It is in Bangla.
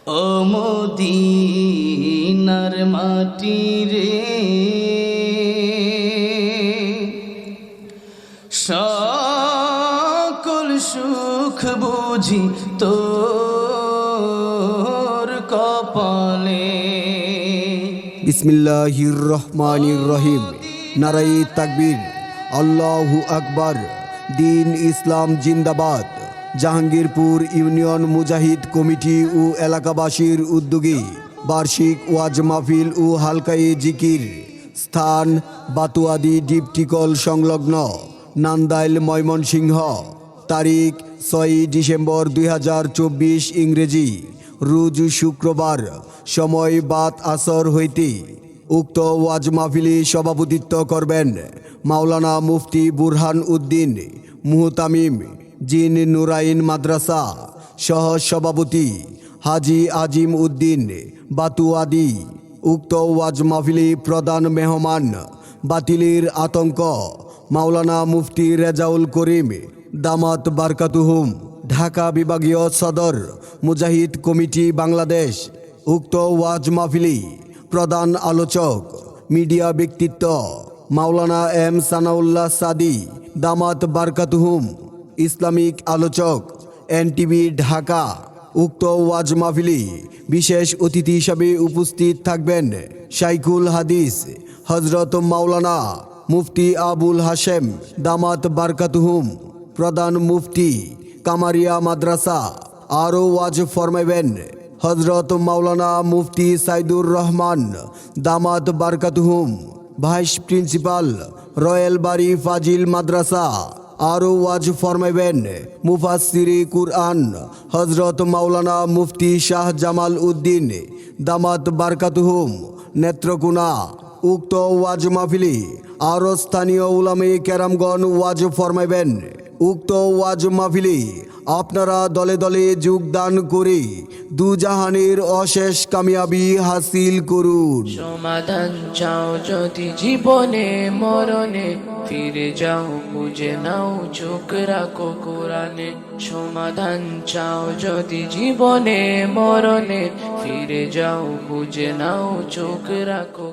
ও মদিনার মাটি রে, সকল সুখ বুঝি তোর কপালে। বিসমিল্লাহির রহমানির রহিম। নারায়ে তাকবীর, আল্লাহু আকবার। দিন ইসলাম জিন্দাবাদ। জাহাঙ্গীরপুর ইউনিয়ন মুজাহিদ কমিটি ও এলাকাবাসীর উদ্যোগে বার্ষিক ওয়াজ মাহফিল ও হালকায়ে জিকির। স্থান বাতুয়াদি ডিপটিকল সংলগ্ন, নান্দাইল, ময়মনসিংহ। তারিখ 6 ডিসেম্বর 2024 ইংরেজি, রোজ শুক্রবার। সময় বাত আসর হইতে। উক্ত ওয়াজ মাহফিলে সভাপতিত্ব করবেন মাওলানা মুফতি বুরহান উদ্দিন মুহতামিম, জিন নুরাইন মাদ্রাসা। সহ সভাপতি হাজি আজিম উদ্দিন বাতুয়াদি। উক্ত ওয়াজ মাহফিলে প্রধান মেহমান বাতিলের আতঙ্ক মাওলানা মুফতি রেজাউল করিম দামাত বারকাতুহুম, ঢাকা বিভাগীয় সদর মুজাহিদ কমিটি বাংলাদেশ। উক্ত ওয়াজ মাহফিলে প্রধান আলোচক মিডিয়া ব্যক্তিত্ব মাওলানা এম সানাউল্লাহ সাদি দামাত বারকাতুহুম, ইসলামিক আলোচক এনটিভি ঢাকা। উক্ত ওয়াজ মাহফিলে বিশেষ অতিথি হিসাবে উপস্থিত থাকবেন শাইখুল হাদিস হজরত মাওলানা মুফতি আবুল হাশেম দামাত বারকাতুহুম, প্রধান মুফতি কামারিয়া মাদ্রাসা। আরও ওয়াজ ফরমাইবেন হজরত মাওলানা মুফতি সাইদুর রহমান দামাত বারকাতুহুম, ভাইস প্রিন্সিপাল রয়েল বাড়ি ফাজিল মাদ্রাসা। আরও ওয়াজ ফরমাইবেন মুফাসসিরে কুরআন হজরত মাওলানা মুফতি শাহ জামাল উদ্দিন দামাত বারকাতুহুম, নেত্রকোনা। উক্ত ওয়াজ মাহফিলে আরও স্থানীয় উলামে কেরামগণ ওয়াজ ফরমাইবেন। উক্ত ওয়াজ মাহফিলে আপনারা দলে দলে যোগদান করে দুজাহানের অশেষ কামিয়াবি হাসিল করুন। সমাধান চাও যদি জীবনে মরণে, ফিরে যাও বুঝে নাও চোখ রাখো কোরআনে। সমাধান চাও যদি জীবনে মরণে, ফিরে যাও বুঝে নাও চোখ রাখো।